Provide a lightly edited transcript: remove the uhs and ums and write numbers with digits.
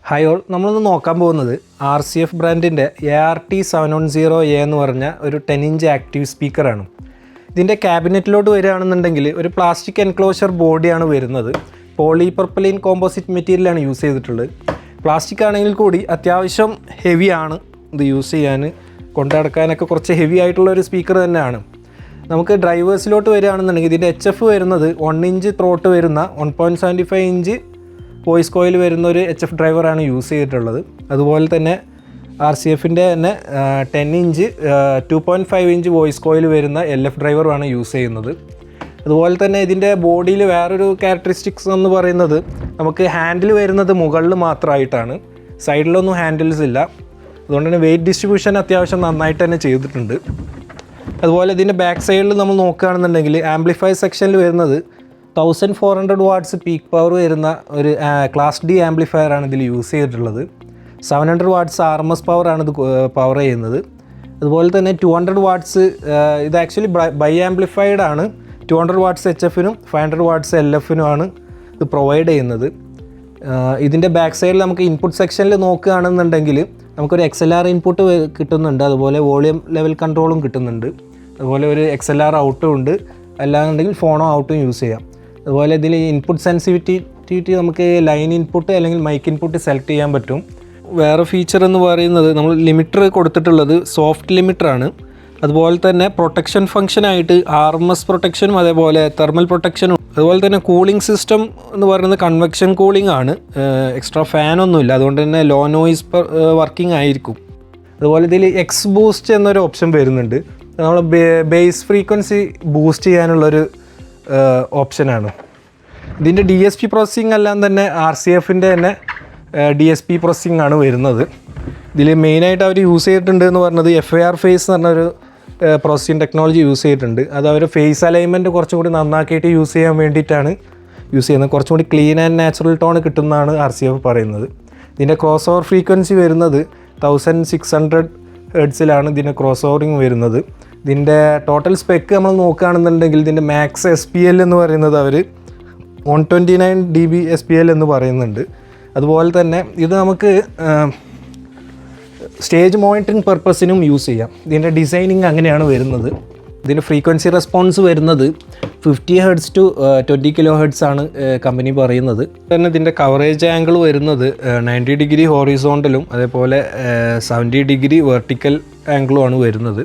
Hi all, നമ്മളൊന്ന് നോക്കാൻ പോകുന്നത് RCF ബ്രാൻഡിൻ്റെ ART710A എന്ന് പറഞ്ഞ ഒരു 10-ഇഞ്ച് ആക്റ്റീവ് സ്പീക്കറാണ്. ഇതിൻ്റെ ക്യാബിനറ്റിലോട്ട് വരികയാണെന്നുണ്ടെങ്കിൽ ഒരു പ്ലാസ്റ്റിക് എൻക്ലോഷർ ബോഡിയാണ് വരുന്നത്. പോളിപ്രൊപ്പലൈൻ കോമ്പോസിറ്റ് മെറ്റീരിയലാണ് യൂസ് ചെയ്തിട്ടുള്ളത്. പ്ലാസ്റ്റിക് ആണെങ്കിൽ കൂടി അത്യാവശ്യം ഹെവിയാണ് ഇത് യൂസ് ചെയ്യാൻ, കൊണ്ടുനടക്കാനൊക്കെ കുറച്ച് ഹെവി ആയിട്ടുള്ള ഒരു സ്പീക്കർ തന്നെയാണ്. നമുക്ക് ഡ്രൈവേഴ്സിലോട്ട് വരികയാണെന്നുണ്ടെങ്കിൽ ഇതിൻ്റെ HF വരുന്നത് 1 ഇഞ്ച് ത്രോട്ട് വരുന്ന 1.75 ഇഞ്ച് വോയിസ് കോയിൽ വരുന്ന ഒരു HF ഡ്രൈവറാണ് യൂസ് ചെയ്തിട്ടുള്ളത്. അതുപോലെ തന്നെ RCFൻ്റെ തന്നെ 10 ഇഞ്ച് 2.5 ഇഞ്ച് വോയിസ് കോയിൽ വരുന്ന LF ഡ്രൈവറുമാണ് യൂസ് ചെയ്യുന്നത്. അതുപോലെ തന്നെ ഇതിൻ്റെ ബോഡിയിൽ വേറൊരു ക്യാരക്ടറിസ്റ്റിക്സ് എന്ന് പറയുന്നത് നമുക്ക് ഹാൻഡിൽ വരുന്നത് മുകളിൽ മാത്രമായിട്ടാണ്, സൈഡിലൊന്നും ഹാൻഡിൽസ് ഇല്ല. അതുകൊണ്ട് തന്നെ വെയിറ്റ് ഡിസ്ട്രിബ്യൂഷൻ അത്യാവശ്യം നന്നായിട്ട് തന്നെ ചെയ്തിട്ടുണ്ട്. അതുപോലെ ഇതിൻ്റെ ബാക്ക് സൈഡിൽ നമ്മൾ നോക്കുകയാണെന്നുണ്ടെങ്കിൽ ആംപ്ലിഫയർ സെക്ഷനിൽ വരുന്നത് 1400 വാട്ട്സ് പീക്ക് പവർ വരുന്ന ഒരു ക്ലാസ് D ആംപ്ലിഫയറാണ് ഇതിൽ യൂസ് ചെയ്തിട്ടുള്ളത്. 700 വാട്ട്സ് RMS പവറാണ് ഇത് പവർ ചെയ്യുന്നത്. അതുപോലെ തന്നെ 200 വാട്ട്സ് ഇത് ആക്ച്വലി ബൈ ആംപ്ലിഫൈഡ് ആണ്. 200 വാട്ട്സ് HFനും 500 വാട്ട്സ് LFനുമാണ് ഇത് പ്രൊവൈഡ് ചെയ്യുന്നത്. ഇതിൻ്റെ ബാക്ക് സൈഡിൽ നമുക്ക് ഇൻപുട്ട് സെക്ഷനിൽ നോക്കുകയാണെന്നുണ്ടെങ്കിൽ നമുക്കൊരു XLR ഇൻപുട്ട് കിട്ടുന്നുണ്ട്, അതുപോലെ വോളിയം ലെവൽ കൺട്രോളും കിട്ടുന്നുണ്ട്, അതുപോലെ ഒരു XLR ഔട്ടും ഉണ്ട്, അല്ലാന്നുണ്ടെങ്കിൽ ഫോണോ ഔട്ടും യൂസ് ചെയ്യാം. അതുപോലെ ഇതിൽ ഇൻപുട്ട് സെൻസിറ്റിവിറ്റി നമുക്ക് ലൈൻ ഇൻപുട്ട് അല്ലെങ്കിൽ മൈക്ക് ഇൻപുട്ട് സെലക്ട് ചെയ്യാൻ പറ്റും. വേറെ ഫീച്ചർ എന്ന് പറയുന്നത് നമ്മൾ ലിമിറ്റർ കൊടുത്തിട്ടുള്ളത് സോഫ്റ്റ് ലിമിറ്ററാണ്. അതുപോലെ തന്നെ പ്രൊട്ടക്ഷൻ ഫംഗ്ഷനായിട്ട് RMS പ്രൊട്ടക്ഷനും അതേപോലെ തെർമൽ പ്രൊട്ടക്ഷനും, അതുപോലെ തന്നെ കൂളിംഗ് സിസ്റ്റം എന്ന് പറയുന്നത് കൺവെക്ഷൻ കൂളിംഗ് ആണ്, എക്സ്ട്രാ ഫാനൊന്നുമില്ല, അതുകൊണ്ട് തന്നെ ലോ നോയിസ് വർക്കിംഗ് ആയിരിക്കും. അതുപോലെ ഇതിൽ എക്സ് ബൂസ്റ്റ് എന്നൊരു ഓപ്ഷൻ വരുന്നുണ്ട്. നമ്മൾ ബേസ് ഫ്രീക്വൻസി ബൂസ്റ്റ് ചെയ്യാനുള്ളൊരു ഓപ്ഷനാണ്. ഇതിൻ്റെ DSP പ്രോസസ്സിംഗ് എല്ലാം തന്നെ RCFൻ്റെ തന്നെ DSP പ്രോസസ്സിംഗ് ആണ് വരുന്നത്. ഇതിൽ മെയിനായിട്ട് അവർ യൂസ് ചെയ്തിട്ടുണ്ട് എന്ന് പറഞ്ഞത് FAR ഫേസ് എന്ന് പറഞ്ഞൊരു പ്രോസസ്സിംഗ് ടെക്നോളജി യൂസ് ചെയ്തിട്ടുണ്ട്. അത് അവർ ഫേസ് അലൈൻമെൻറ്റ് കുറച്ചും കൂടി നന്നാക്കിയിട്ട് യൂസ് ചെയ്യാൻ വേണ്ടിയിട്ടാണ് യൂസ് ചെയ്യുന്നത്. കുറച്ചും കൂടി ക്ലീൻ ആൻഡ് നാച്ചുറൽ ടോൺ കിട്ടുന്നതാണ് RCF പറയുന്നത്. ഇതിൻ്റെ ക്രോസ് ഓവർ ഫ്രീക്വൻസി വരുന്നത് 1600 ഹെർട്സിലാണ് ഇതിൻ്റെ ക്രോസ് ഓവറിങ് വരുന്നത്. ഇതിൻ്റെ ടോട്ടൽ സ്പെക്ക് നമ്മൾ നോക്കുകയാണെന്നുണ്ടെങ്കിൽ ഇതിൻ്റെ മാക്സ് SPL എന്ന് പറയുന്നത് അവർ 129 dB SPL എന്ന് പറയുന്നുണ്ട്. അതുപോലെ തന്നെ ഇത് നമുക്ക് സ്റ്റേജ് മോണിറ്ററിങ് പർപ്പസിനും യൂസ് ചെയ്യാം. ഇതിൻ്റെ ഡിസൈനിങ് അങ്ങനെയാണ് വരുന്നത്. ഇതിൻ്റെ ഫ്രീക്വൻസി റെസ്പോൺസ് വരുന്നത് 50 Hz to 20 kHz ആണ് കമ്പനി പറയുന്നത്. തന്നെ ഇതിൻ്റെ കവറേജ് ആംഗിൾ വരുന്നത് 90 ഡിഗ്രി ഹോറിസോണ്ടലും അതേപോലെ 70 ഡിഗ്രി വെർട്ടിക്കൽ ആംഗിളും ആണ് വരുന്നത്.